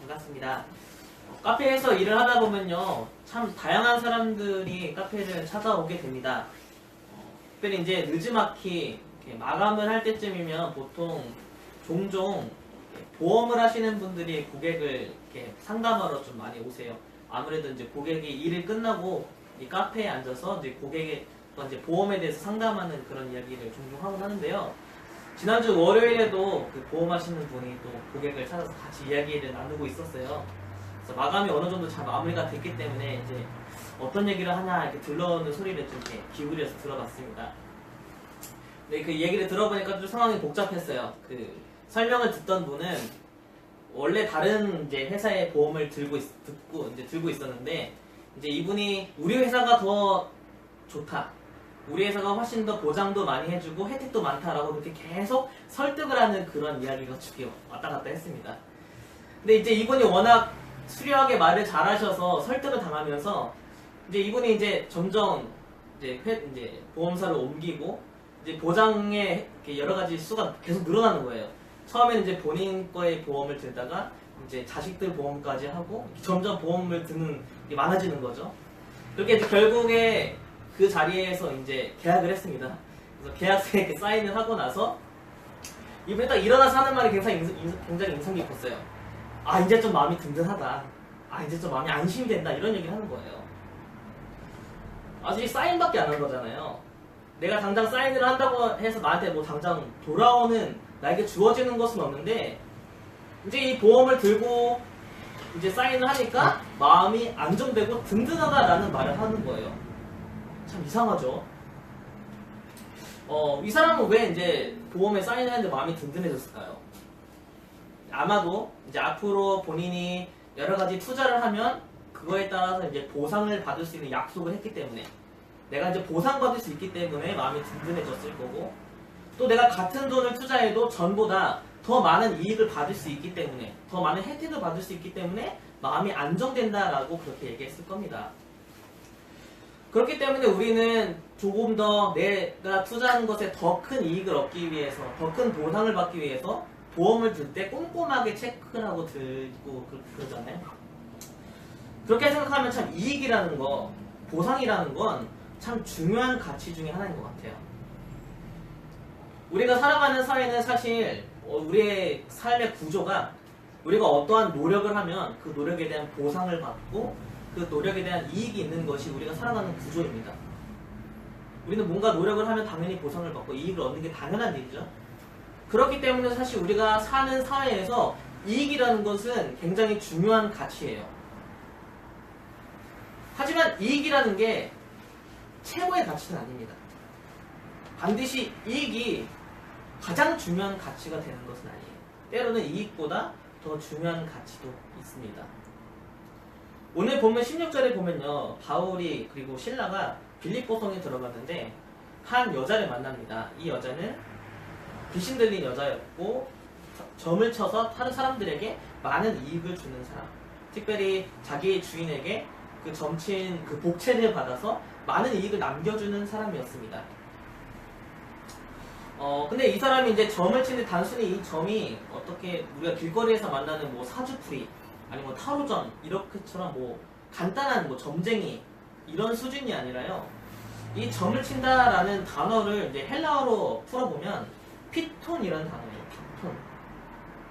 반갑습니다. 카페에서 일을 하다 보면요, 참 다양한 사람들이 카페를 찾아오게 됩니다. 특별히 이제 느지막이 마감을 할 때쯤이면 보통 종종 보험을 하시는 분들이 고객을 이렇게 상담하러 좀 많이 오세요. 아무래도 이제 고객이 일을 끝나고 이 카페에 앉아서 이제 고객의 이제 보험에 대해서 상담하는 그런 이야기를 종종 하곤 하는데요. 지난주 월요일에도 그 보험하시는 분이 또 고객을 찾아서 같이 이야기를 나누고 있었어요. 그래서 마감이 어느 정도 잘 마무리가 됐기 때문에 이제 어떤 얘기를 하냐 이렇게 들러오는 소리를 좀 이렇게 기울여서 들어봤습니다. 근데 그 얘기를 들어보니까 좀 상황이 복잡했어요. 그 설명을 듣던 분은 원래 다른 이제 회사의 보험을 들고 있었는데 이제 이분이 우리 회사가 더 좋다. 우리 회사가 훨씬 더 보장도 많이 해주고 혜택도 많다라고 그렇게 계속 설득을 하는 그런 이야기가 주기 왔다 갔다 했습니다. 근데 이제 이분이 워낙 수려하게 말을 잘하셔서 설득을 당하면서 이제 이분이 이제 점점 이제 보험사를 옮기고 이제 보장의 여러 가지 수가 계속 늘어나는 거예요. 처음에는 이제 본인 거의 보험을 들다가 이제 자식들 보험까지 하고 점점 보험을 드는 게 많아지는 거죠. 그렇게 이제 결국에 그 자리에서 이제 계약을 했습니다. 그래서 계약서에 사인을 하고 나서 이분이 딱 일어나서 하는 말이 굉장히 인상 깊었어요. 아, 이제 좀 마음이 든든하다. 아, 이제 좀 마음이 안심이 된다. 이런 얘기를 하는 거예요. 아직 사인밖에 안 한 거잖아요. 내가 당장 사인을 한다고 해서 나한테 뭐 당장 돌아오는, 나에게 주어지는 것은 없는데 이제 이 보험을 들고 이제 사인을 하니까 마음이 안정되고 든든하다라는 말을 하는 거예요. 참 이상하죠. 이 사람은 왜 이제 보험에 사인을 했는데 마음이 든든해졌을까요? 아마도 이제 앞으로 본인이 여러 가지 투자를 하면 그거에 따라서 이제 보상을 받을 수 있는 약속을 했기 때문에, 내가 이제 보상받을 수 있기 때문에 마음이 든든해졌을 거고, 또 내가 같은 돈을 투자해도 전보다 더 많은 이익을 받을 수 있기 때문에, 더 많은 혜택을 받을 수 있기 때문에 마음이 안정된다라고 그렇게 얘기했을 겁니다. 그렇기 때문에 우리는 조금 더 내가 투자하는 것에 더 큰 이익을 얻기 위해서, 더 큰 보상을 받기 위해서 보험을 들 때 꼼꼼하게 체크를 하고 들고 그러잖아요. 그렇게 생각하면 참 이익이라는 거, 보상이라는 건 참 중요한 가치 중에 하나인 것 같아요. 우리가 살아가는 사회는 사실 우리의 삶의 구조가 우리가 어떠한 노력을 하면 그 노력에 대한 보상을 받고 그 노력에 대한 이익이 있는 것이 우리가 살아가는 구조입니다. 우리는 뭔가 노력을 하면 당연히 보상을 받고 이익을 얻는 게 당연한 일이죠. 그렇기 때문에 사실 우리가 사는 사회에서 이익이라는 것은 굉장히 중요한 가치예요. 하지만 이익이라는 게 최고의 가치는 아닙니다. 반드시 이익이 가장 중요한 가치가 되는 것은 아니에요. 때로는 이익보다 더 중요한 가치도 있습니다. 오늘 보면 16절에 보면요, 바울이 그리고 실라가 빌립보 성에 들어갔는데 한 여자를 만납니다. 이 여자는 귀신 들린 여자였고 점을 쳐서 다른 사람들에게 많은 이익을 주는 사람, 특별히 자기의 주인에게 그 점친 그 복채를 받아서 많은 이익을 남겨주는 사람이었습니다. 근데 이 사람이 이제 점을 치는데 단순히 이 점이 어떻게 우리가 길거리에서 만나는 뭐 사주풀이 아니면 타로점 이렇게처럼 뭐 간단한 뭐 점쟁이 이런 수준이 아니라요. 이 점을 친다라는 단어를 이제 헬라어로 풀어보면 피톤이라는 단어예요. 피톤.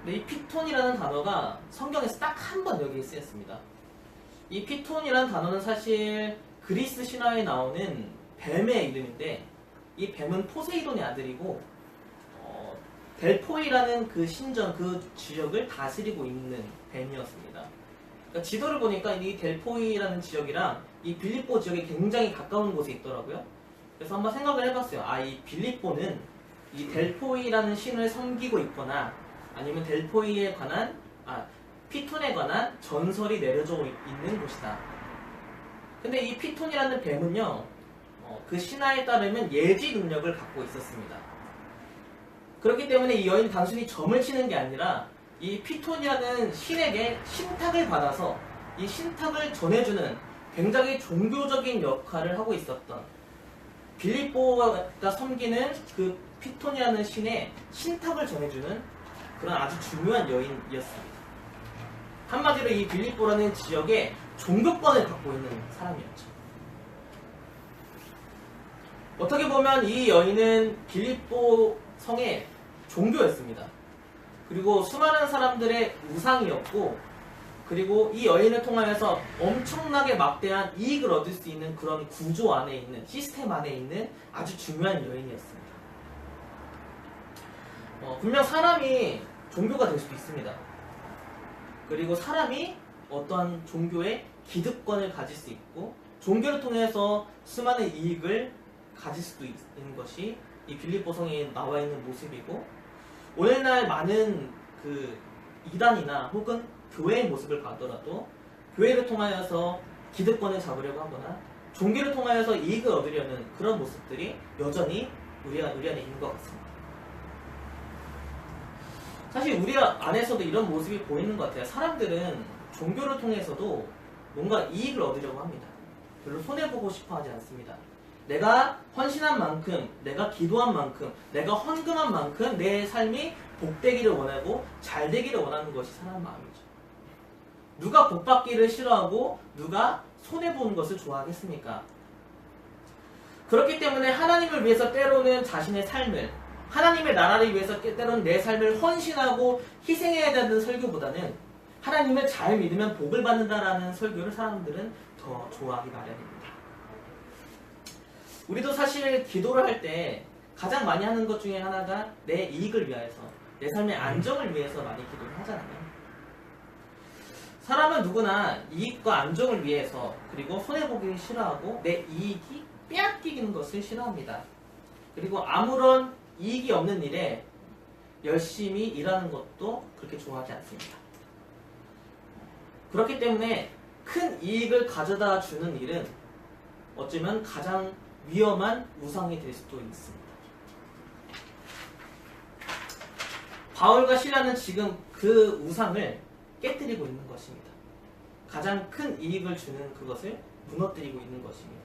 근데 이 피톤이라는 단어가 성경에서 딱 한 번 여기에 쓰였습니다. 이 피톤이라는 단어는 사실 그리스 신화에 나오는 뱀의 이름인데, 이 뱀은 포세이돈의 아들이고 델포이라는 그 신전, 그 지역을 다스리고 있는 뱀이었습니다. 그러니까 지도를 보니까 이 델포이라는 지역이랑 이 빌립보 지역이 굉장히 가까운 곳에 있더라고요. 그래서 한번 생각을 해봤어요. 아, 이 빌립보는 이 델포이라는 신을 섬기고 있거나 아니면 델포이에 관한, 피톤에 관한 전설이 내려져 있는 곳이다. 근데 이 피톤이라는 뱀은요, 그 신화에 따르면 예지 능력을 갖고 있었습니다. 그렇기 때문에 이 여인은 단순히 점을 치는 게 아니라 이 피톤이라는 신에게 신탁을 받아서 이 신탁을 전해주는 굉장히 종교적인 역할을 하고 있었던, 빌립보가 섬기는 그 피톤이라는 신의 신탁을 전해주는 그런 아주 중요한 여인이었습니다. 한마디로 이 빌립보라는 지역에 종교권을 갖고 있는 사람이었죠. 어떻게 보면 이 여인은 빌립보 성의 종교였습니다. 그리고 수많은 사람들의 우상이었고, 그리고 이 여인을 통하여서 엄청나게 막대한 이익을 얻을 수 있는 그런 구조 안에 있는, 시스템 안에 있는 아주 중요한 여인이었습니다. 분명 사람이 종교가 될 수도 있습니다. 그리고 사람이 어떠한 종교의 기득권을 가질 수 있고, 종교를 통해서 수많은 이익을 가질 수도 있는 것이 이 빌립보 성에 나와 있는 모습이고, 오늘날 많은 그 이단이나 혹은 교회의 모습을 봐더라도 교회를 통하여서 기득권을 잡으려고 하거나 종교를 통하여서 이익을 얻으려는 그런 모습들이 여전히 우리 안에 있는 것 같습니다. 사실 우리 안에서도 이런 모습이 보이는 것 같아요. 사람들은 종교를 통해서도 뭔가 이익을 얻으려고 합니다. 별로 손해보고 싶어 하지 않습니다. 내가 헌신한 만큼, 내가 기도한 만큼, 내가 헌금한 만큼 내 삶이 복되기를 원하고 잘 되기를 원하는 것이 사람 마음이죠. 누가 복받기를 싫어하고 누가 손해보는 것을 좋아하겠습니까? 그렇기 때문에 하나님을 위해서 때로는 자신의 삶을, 하나님의 나라를 위해서 때로는 내 삶을 헌신하고 희생해야 되는 설교보다는 하나님을 잘 믿으면 복을 받는다라는 설교를 사람들은 더 좋아하기 마련입니다. 우리도 사실 기도를 할 때 가장 많이 하는 것 중에 하나가 내 이익을 위해서, 내 삶의 안정을 위해서 많이 기도를 하잖아요. 사람은 누구나 이익과 안정을 위해서, 그리고 손해보기 싫어하고 내 이익이 빼앗기는 것을 싫어합니다. 그리고 아무런 이익이 없는 일에 열심히 일하는 것도 그렇게 좋아하지 않습니다. 그렇기 때문에 큰 이익을 가져다 주는 일은 어쩌면 가장 위험한 우상이 될 수도 있습니다. 바울과 실라는 지금 그 우상을 깨뜨리고 있는 것입니다. 가장 큰 이익을 주는 그것을 무너뜨리고 있는 것입니다.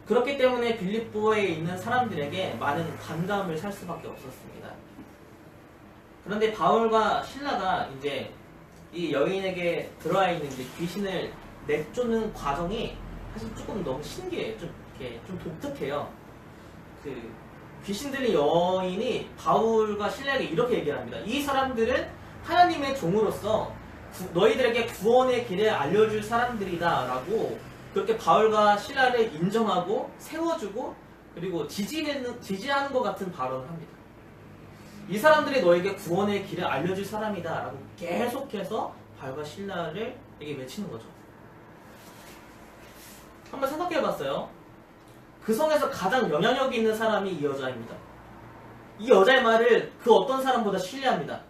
그렇기 때문에 빌립보에 있는 사람들에게 많은 반감을 살 수밖에 없었습니다. 그런데 바울과 실라가 이제 이 여인에게 들어와 있는 이제 귀신을 내쫓는 과정이 사실 조금 너무 신기해요. 좀 독특해요. 그 귀신 들린 여인이 바울과 실라에게 이렇게 얘기를 합니다. 이 사람들은 하나님의 종으로서 너희들에게 구원의 길을 알려줄 사람들이다 라고 그렇게 바울과 실라를 인정하고 세워주고 그리고 지지하는 것 같은 발언을 합니다. 이 사람들이 너에게 구원의 길을 알려줄 사람이다 라고 계속해서 바울과 실라를 에게 외치는 거죠. 한번 생각해봤어요. 그 성에서 가장 영향력이 있는 사람이 이 여자입니다. 이 여자의 말을 그 어떤 사람보다 신뢰합니다.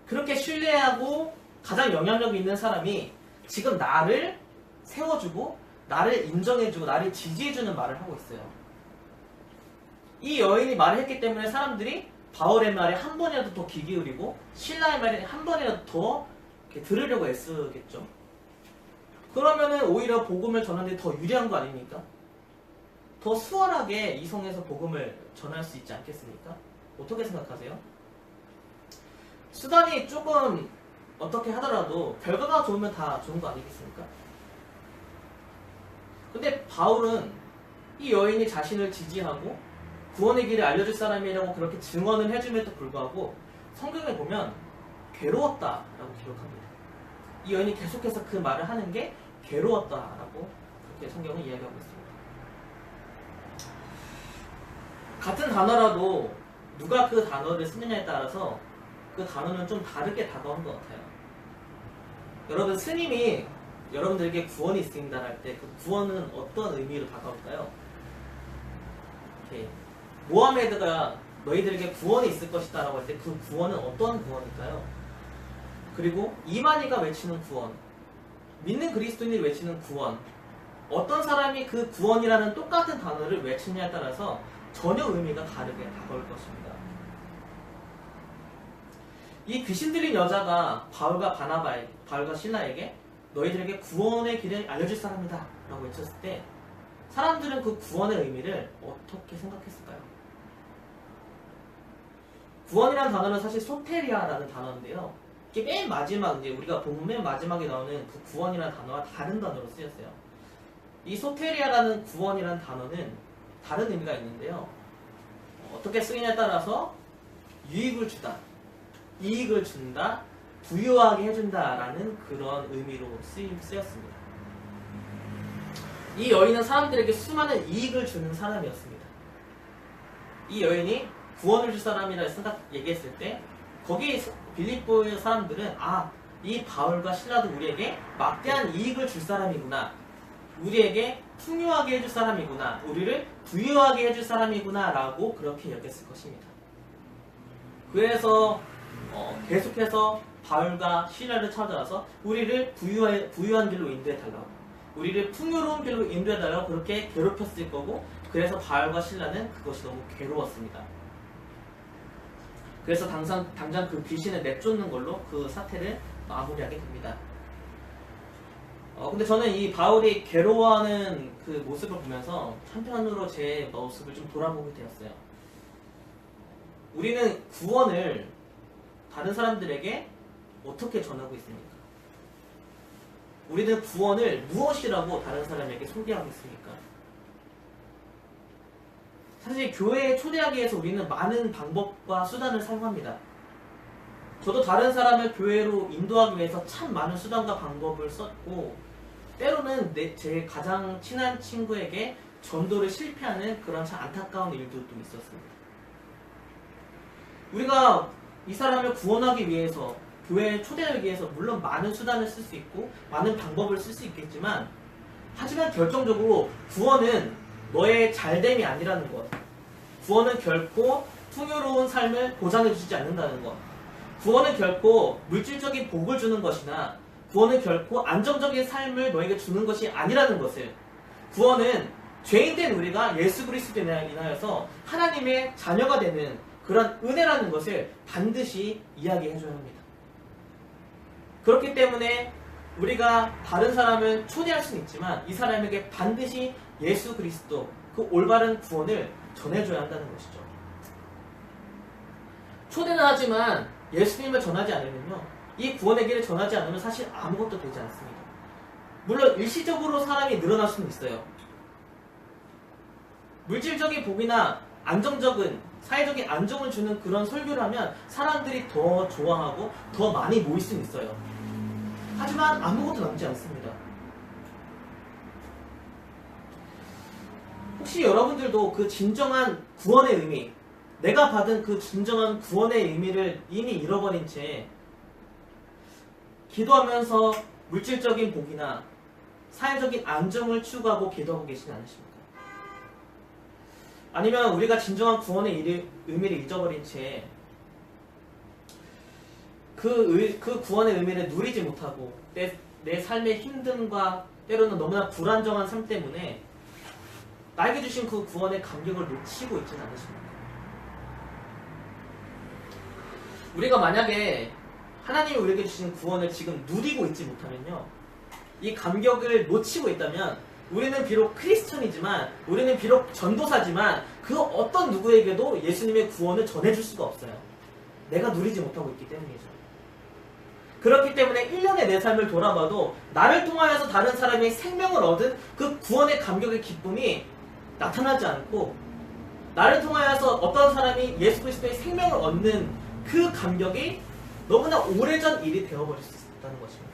그렇게 신뢰하고 가장 영향력이 있는 사람이 지금 나를 세워주고 나를 인정해주고 나를 지지해주는 말을 하고 있어요. 이 여인이 말을 했기 때문에 사람들이 바울의 말에 한 번이라도 더 귀 기울이고 신라의 말에 한 번이라도 더 들으려고 애쓰겠죠. 그러면은 오히려 복음을 전하는 데 더 유리한 거 아닙니까? 더 수월하게 이 성에서 복음을 전할 수 있지 않겠습니까? 어떻게 생각하세요? 수단이 조금 어떻게 하더라도 결과가 좋으면 다 좋은 거 아니겠습니까? 근데 바울은 이 여인이 자신을 지지하고 구원의 길을 알려줄 사람이라고 그렇게 증언을 해줌에도 불구하고 성경에 보면 괴로웠다라고 기록합니다. 이 여인이 계속해서 그 말을 하는 게 괴로웠다라고 그렇게 성경은 이야기하고 있습니다. 같은 단어라도 누가 그 단어를 쓰느냐에 따라서 그 단어는 좀 다르게 다가오는 것 같아요. 여러분, 스님이 여러분들에게 구원이 있습니다 할 때 그 구원은 어떤 의미로 다가올까요? 이렇게 모하메드가 너희들에게 구원이 있을 것이다 라고 할 때 그 구원은 어떤 구원일까요? 그리고 이만희가 외치는 구원, 믿는 그리스도인이 외치는 구원, 어떤 사람이 그 구원이라는 똑같은 단어를 외치느냐에 따라서 전혀 의미가 다르게 다가올 것입니다. 이 귀신 들린 여자가 바울과 실라에게 너희들에게 구원의 길을 알려줄 사람이다 라고 외쳤을 때 사람들은 그 구원의 의미를 어떻게 생각했을까요? 구원이라는 단어는 사실 소테리아라는 단어인데요. 이게 맨 마지막 이제 우리가 본문 맨 마지막에 나오는 그 구원이라는 단어가 다른 단어로 쓰였어요. 이 소테리아라는 구원이라는 단어는 다른 의미가 있는데요. 어떻게 쓰이냐에 따라서 유익을 주다, 이익을 준다, 부유하게 해준다라는 그런 의미로 쓰였습니다. 이 여인은 사람들에게 수많은 이익을 주는 사람이었습니다. 이 여인이 구원을 줄 사람이라 얘기했을 때 거기 빌립보의 사람들은 이 바울과 실라도 우리에게 막대한 이익을 줄 사람이구나, 우리에게 풍요하게 해줄 사람이구나, 우리를 부유하게 해줄 사람이구나 라고 그렇게 여겼을 것입니다. 그래서 계속해서 바울과 실라를 찾아와서 우리를 부유한 길로 인도해달라고, 우리를 풍요로운 길로 인도해달라고 그렇게 괴롭혔을 거고, 그래서 바울과 실라는 그것이 너무 괴로웠습니다. 그래서 당장 그 귀신을 내쫓는 걸로 그 사태를 마무리하게 됩니다. 근데 저는 이 바울이 괴로워하는 그 모습을 보면서 한편으로 제 모습을 좀 돌아보게 되었어요. 우리는 구원을 다른 사람들에게 어떻게 전하고 있습니까? 우리는 구원을 무엇이라고 다른 사람에게 소개하고 있습니까? 사실 교회에 초대하기 위해서 우리는 많은 방법과 수단을 사용합니다. 저도 다른 사람을 교회로 인도하기 위해서 참 많은 수단과 방법을 썼고, 때로는 제 가장 친한 친구에게 전도를 실패하는 그런 참 안타까운 일들도 있었습니다. 우리가 이 사람을 구원하기 위해서, 교회에 초대하기 위해서 물론 많은 수단을 쓸 수 있고 많은 방법을 쓸 수 있겠지만, 하지만 결정적으로 구원은 너의 잘됨이 아니라는 것, 구원은 결코 풍요로운 삶을 보장해주지 않는다는 것, 구원은 결코 물질적인 복을 주는 것이나 구원은 결코 안정적인 삶을 너에게 주는 것이 아니라는 것을, 구원은 죄인된 우리가 예수 그리스도에 인하여서 하나님의 자녀가 되는 그런 은혜라는 것을 반드시 이야기해줘야 합니다. 그렇기 때문에 우리가 다른 사람을 초대할 수는 있지만 이 사람에게 반드시 예수 그리스도, 그 올바른 구원을 전해줘야 한다는 것이죠. 초대는 하지만 예수님을 전하지 않으면요, 이 구원의 길을 전하지 않으면 사실 아무것도 되지 않습니다. 물론 일시적으로 사람이 늘어날 수는 있어요. 물질적인 복이나 안정적인, 사회적인 안정을 주는 그런 설교를 하면 사람들이 더 좋아하고 더 많이 모일 수는 있어요. 하지만 아무것도 남지 않습니다. 혹시 여러분들도 그 진정한 구원의 의미, 내가 받은 그 진정한 구원의 의미를 이미 잃어버린 채 기도하면서 물질적인 복이나 사회적인 안정을 추구하고 기도하고 계시지 않으십니까? 아니면 우리가 진정한 구원의 의미를 잊어버린 채 그 구원의 의미를 누리지 못하고 내 삶의 힘듦과 때로는 너무나 불안정한 삶 때문에 나에게 주신 그 구원의 감격을 놓치고 있지는 않으십니까? 우리가 만약에 하나님이 우리에게 주신 구원을 지금 누리고 있지 못하면요, 이 감격을 놓치고 있다면 우리는 비록 크리스천이지만, 우리는 비록 전도사지만 그 어떤 누구에게도 예수님의 구원을 전해줄 수가 없어요. 내가 누리지 못하고 있기 때문이죠. 그렇기 때문에 1년의 내 삶을 돌아봐도 나를 통하여서 다른 사람이 생명을 얻은 그 구원의 감격의 기쁨이 나타나지 않고, 나를 통하여서 어떤 사람이 예수 그리스도의 생명을 얻는 그 감격이 너무나 오래전 일이 되어버릴 수 있다는 것입니다.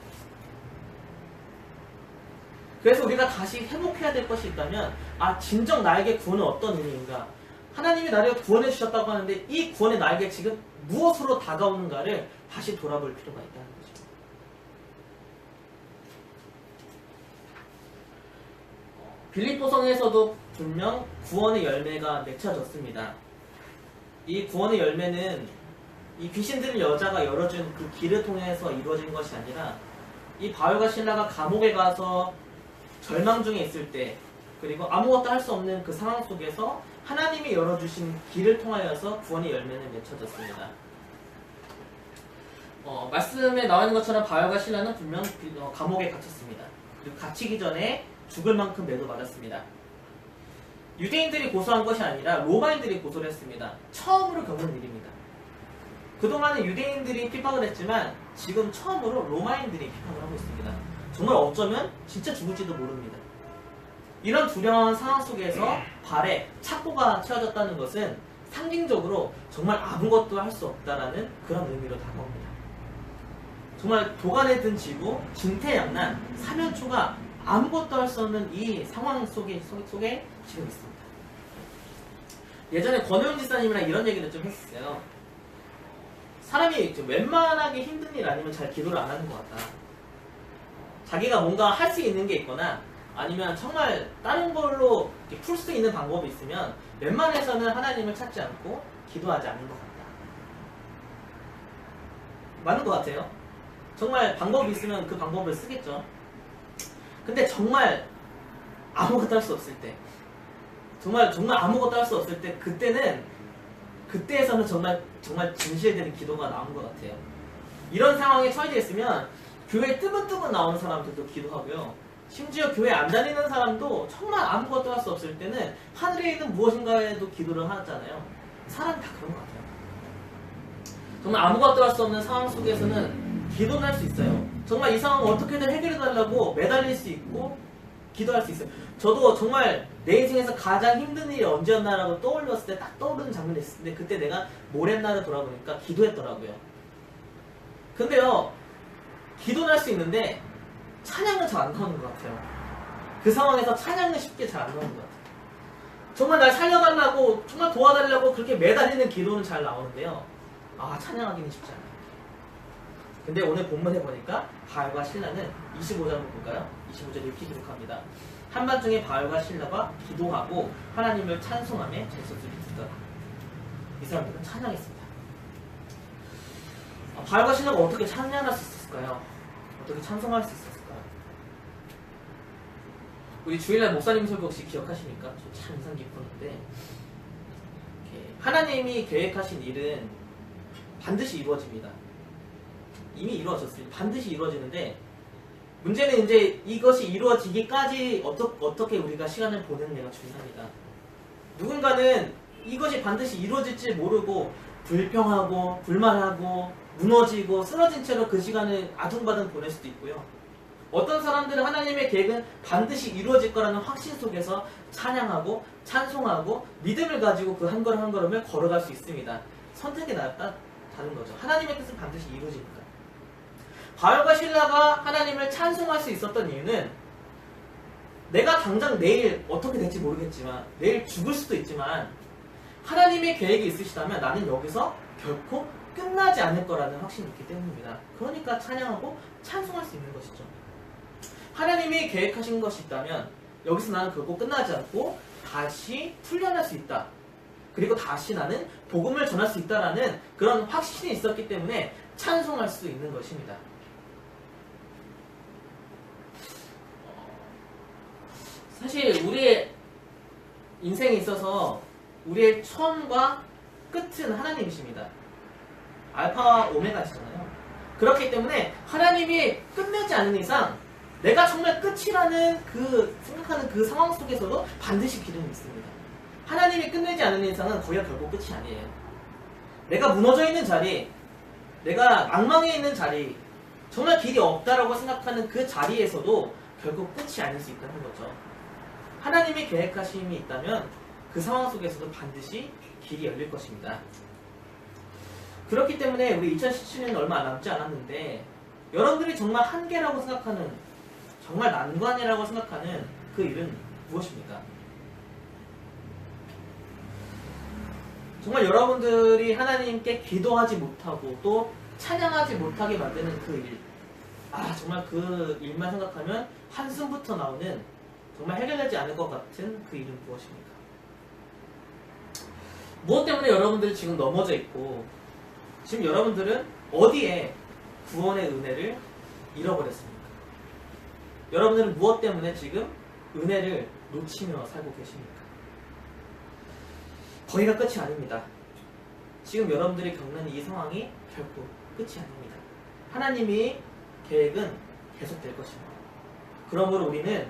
그래서 우리가 다시 회복해야 될 것이 있다면, 진정 나에게 구원은 어떤 의미인가, 하나님이 나를 구원해 주셨다고 하는데 이 구원이 나에게 지금 무엇으로 다가오는가를 다시 돌아볼 필요가 있다는 거죠. 빌립보성에서도 분명 구원의 열매가 맺혀졌습니다. 이 구원의 열매는 이 귀신 들린 여자가 열어준 그 길을 통해서 이루어진 것이 아니라, 이 바울과 실라가 감옥에 가서 절망 중에 있을 때, 그리고 아무것도 할 수 없는 그 상황 속에서 하나님이 열어주신 길을 통하여서 구원의 열매는 맺혀졌습니다. 말씀에 나와 있는 것처럼 바울과 실라는 분명 감옥에 갇혔습니다. 그리고 갇히기 전에 죽을 만큼 매도 맞았습니다. 유대인들이 고소한 것이 아니라 로마인들이 고소를 했습니다. 처음으로 겪는 일입니다. 그동안은 유대인들이 핍박을 했지만 지금 처음으로 로마인들이 핍박을 하고 있습니다. 정말 어쩌면 진짜 죽을지도 모릅니다. 이런 두려운 상황 속에서 발에 착고가 채워졌다는 것은 상징적으로 정말 아무것도 할 수 없다라는 그런 의미로 다가옵니다. 정말 도간에 든 지구, 진퇴양난, 사면초가 아무것도 할 수 없는 이 상황 속에 지금 있습니다. 예전에 권호영 지사님이랑 이런 얘기를 좀 했었어요. 사람이 좀 웬만하게 힘든 일 아니면 잘 기도를 안 하는 것 같다. 자기가 뭔가 할 수 있는 게 있거나 아니면 정말 다른 걸로 풀 수 있는 방법이 있으면 웬만해서는 하나님을 찾지 않고 기도하지 않는 것 같다. 맞는 것 같아요. 정말 방법이 있으면 그 방법을 쓰겠죠. 근데 정말 아무것도 할 수 없을 때, 정말 아무것도 할 수 없을 때, 그때에서는 정말 진실되는 기도가 나온 것 같아요. 이런 상황에 처해져 있으면 교회 뜨문뜨문 나오는 사람들도 기도하고요. 심지어 교회 안 다니는 사람도 정말 아무것도 할 수 없을 때는 하늘에 있는 무엇인가에도 기도를 하잖아요. 사람이 다 그런 것 같아요. 정말 아무것도 할 수 없는 상황 속에서는 기도는 할 수 있어요. 정말 이 상황을 어떻게든 해결해달라고 매달릴 수 있고 기도할 수 있어요. 저도 정말 내 인생에서 가장 힘든 일이 언제였나라고 떠올렸을 때 딱 떠오르는 장면이 있었는데 그때 내가 뭘 했나를 돌아보니까 기도했더라고요. 근데요, 기도는 할 수 있는데 찬양은 잘 안 나오는 것 같아요. 그 상황에서 찬양은 쉽게 잘 안 나오는 것 같아요. 정말 날 살려달라고, 정말 도와달라고 그렇게 매달리는 기도는 잘 나오는데요. 찬양하기는 쉽지 않아요. 근데 오늘 본문에 보니까 바알과 실라는 25절을 볼까요? 25절 이렇게 기록합니다. 한밤중에 바알과 실라가 기도하고 하나님을 찬송하며 제소들이 듣더라. 이 사람들은 찬양했습니다. 바알과 실라가 어떻게 찬양할 수 있었을까요? 어떻게 찬송할 수 있었을까요? 우리 주일날 목사님 설교 혹시 기억하십니까? 저 참 인상 깊었는데 하나님이 계획하신 일은 반드시 이루어집니다. 이미 이루어졌습니다. 반드시 이루어지는데 문제는 이제 이것이 이루어지기까지 어떻게 우리가 시간을 보내느냐가 중요합니다. 누군가는 이것이 반드시 이루어질지 모르고 불평하고 불만하고 무너지고 쓰러진 채로 그 시간을 아둥바둥 보낼 수도 있고요. 어떤 사람들은 하나님의 계획은 반드시 이루어질 거라는 확신 속에서 찬양하고 찬송하고 믿음을 가지고 그 한 걸음 한 걸음을 걸어갈 수 있습니다. 선택에 따라 다른 거죠. 하나님의 뜻은 반드시 이루어지니까. 바알과 실라가 하나님을 찬송할 수 있었던 이유는 내가 당장 내일 어떻게 될지 모르겠지만 내일 죽을 수도 있지만 하나님의 계획이 있으시다면 나는 여기서 결코 끝나지 않을 거라는 확신이 있기 때문입니다. 그러니까 찬양하고 찬송할 수 있는 것이죠. 하나님이 계획하신 것이 있다면 여기서 나는 결코 끝나지 않고 다시 풀려날 수 있다. 그리고 다시 나는 복음을 전할 수 있다라는 그런 확신이 있었기 때문에 찬송할 수 있는 것입니다. 사실 우리의 인생에 있어서 우리의 처음과 끝은 하나님이십니다. 알파와 오메가시잖아요. 그렇기 때문에 하나님이 끝내지 않는 이상 내가 정말 끝이라는 생각하는 그 상황 속에서도 반드시 기름이 있습니다. 하나님이 끝내지 않는 이상은 거기가 결국 끝이 아니에요. 내가 무너져 있는 자리, 내가 망망에 있는 자리, 정말 길이 없다라고 생각하는 그 자리에서도 결국 끝이 아닐 수 있다는 거죠. 하나님이 계획하심이 있다면 그 상황 속에서도 반드시 길이 열릴 것입니다. 그렇기 때문에 우리 2017년이 얼마 남지 않았는데 여러분들이 정말 한계라고 생각하는, 정말 난관이라고 생각하는 그 일은 무엇입니까? 정말 여러분들이 하나님께 기도하지 못하고 또 찬양하지 못하게 만드는 그 일, 정말 그 일만 생각하면 한숨부터 나오는, 정말 해결되지 않을 것 같은 그 일은 무엇입니까? 무엇 때문에 여러분들이 지금 넘어져 있고 지금 여러분들은 어디에 구원의 은혜를 잃어버렸습니까? 여러분들은 무엇 때문에 지금 은혜를 놓치며 살고 계십니까? 거기가 끝이 아닙니다. 지금 여러분들이 겪는 이 상황이 결코 끝이 아닙니다. 하나님이 계획은 계속될 것입니다. 그러므로 우리는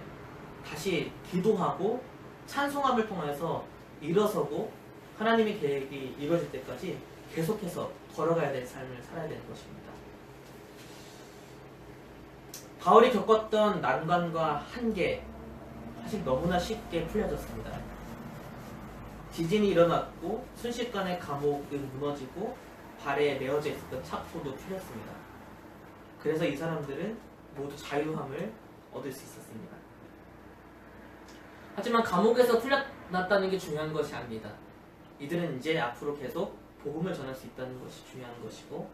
다시 기도하고 찬송함을 통해서 일어서고 하나님의 계획이 이루어질 때까지 계속해서 걸어가야 될 삶을 살아야 되는 것입니다. 바울이 겪었던 난관과 한계 사실 너무나 쉽게 풀려졌습니다. 지진이 일어났고 순식간에 감옥은 무너지고 발에 메어져 있었던 착포도 풀렸습니다. 그래서 이 사람들은 모두 자유함을 얻을 수 있었습니다. 하지만 감옥에서 풀려났다는 게 중요한 것이 아닙니다. 이들은 이제 앞으로 계속 복음을 전할 수 있다는 것이 중요한 것이고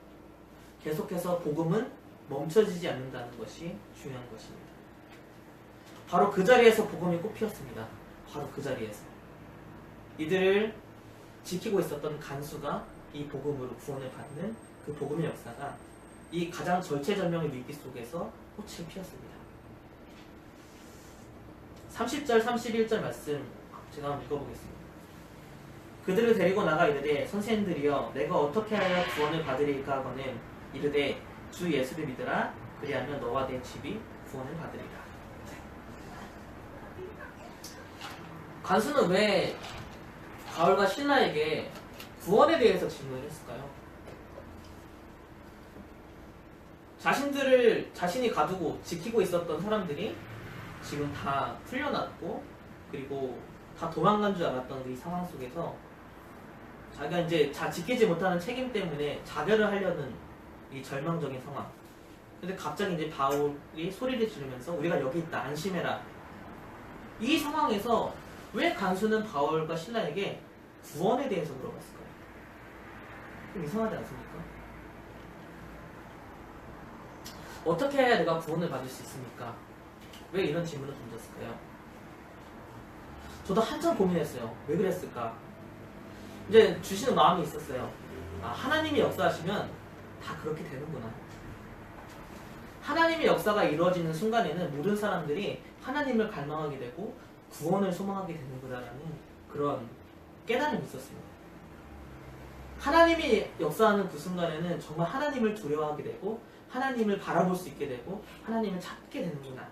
계속해서 복음은 멈춰지지 않는다는 것이 중요한 것입니다. 바로 그 자리에서 복음이 꽃피었습니다. 바로 그 자리에서. 이들을 지키고 있었던 간수가 이 복음으로 구원을 받는 그 복음의 역사가 이 가장 절체절명의 위기 속에서 꽃을 피웠습니다. 30절, 31절 말씀 제가 한번 읽어보겠습니다. 그들을 데리고 나가 이르되 선생님들이여 내가 어떻게 하여 구원을 받으리까 하거늘 이르되 주 예수를 믿으라 그리하면 너와 내 집이 구원을 받으리라. 간수는 왜 바울과 실라에게 구원에 대해서 질문을 했을까요? 자신이 가두고 지키고 있었던 사람들이 지금 다 풀려났고 그리고 다 도망간 줄 알았던 이 상황 속에서 자기가 이제 지키지 못하는 책임 때문에 자결을 하려는 이 절망적인 상황. 근데 갑자기 이제 바울이 소리를 지르면서 우리가 여기 있다 안심해라. 이 상황에서 왜 간수는 바울과 실라에게 구원에 대해서 물어봤을까요? 좀 이상하지 않습니까? 어떻게 해야 내가 구원을 받을 수 있습니까? 왜 이런 질문을 던졌을까요? 저도 한참 고민했어요. 왜 그랬을까? 이제 주시는 마음이 있었어요. 하나님이 역사하시면 다 그렇게 되는구나. 하나님의 역사가 이루어지는 순간에는 모든 사람들이 하나님을 갈망하게 되고 구원을 소망하게 되는구나라는 그런 깨달음이 있었습니다. 하나님이 역사하는 그 순간에는 정말 하나님을 두려워하게 되고 하나님을 바라볼 수 있게 되고 하나님을 찾게 되는구나.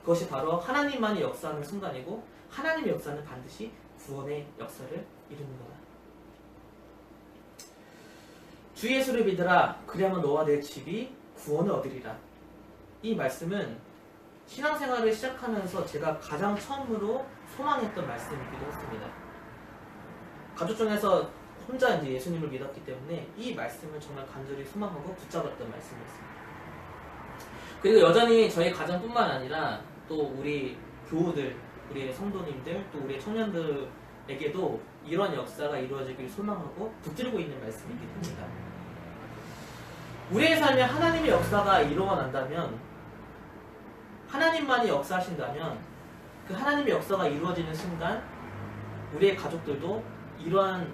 그것이 바로 하나님만이 역사하는 순간이고 하나님의 역사는 반드시 구원의 역사를 이루는구나. 주 예수를 믿으라 그리하면 너와 내 집이 구원을 얻으리라. 이 말씀은 신앙생활을 시작하면서 제가 가장 처음으로 소망했던 말씀이기도 했습니다. 가족 중에서 혼자 이제 예수님을 믿었기 때문에 이 말씀을 정말 간절히 소망하고 붙잡았던 말씀이었습니다. 그리고 여전히 저희 가정뿐만 아니라 또 우리 교우들, 우리 성도님들, 또 우리 청년들에게도 이런 역사가 이루어지길 소망하고 붙들고 있는 말씀이기 때문입니다. 우리의 삶에 하나님의 역사가 이루어난다면, 하나님만이 역사하신다면 그 하나님의 역사가 이루어지는 순간 우리의 가족들도 이러한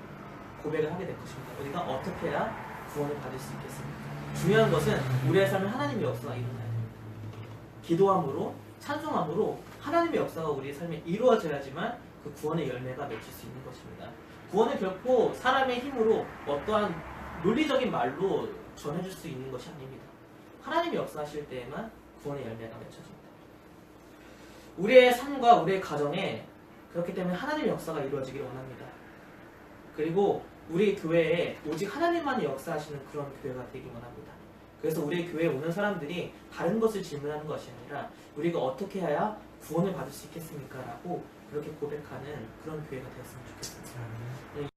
고백을 하게 될 것입니다. 우리가 어떻게 해야 구원을 받을 수 있겠습니까? 중요한 것은 우리의 삶에 하나님의 역사가 일어나야 됩니다. 기도함으로, 찬송함으로 하나님의 역사가 우리의 삶에 이루어져야지만 그 구원의 열매가 맺힐 수 있는 것입니다. 구원은 결코 사람의 힘으로 어떠한 논리적인 말로 전해줄 수 있는 것이 아닙니다. 하나님이 역사하실 때에만 구원의 열매가 맺혀집니다. 우리의 삶과 우리의 가정에 그렇기 때문에 하나님의 역사가 이루어지기를 원합니다. 그리고 우리 교회에 오직 하나님만이 역사하시는 그런 교회가 되기 원합니다. 그래서 우리 교회에 오는 사람들이 다른 것을 질문하는 것이 아니라 우리가 어떻게 해야 구원을 받을 수 있겠습니까? 라고 그렇게 고백하는 그런 교회가 되었으면 좋겠습니다.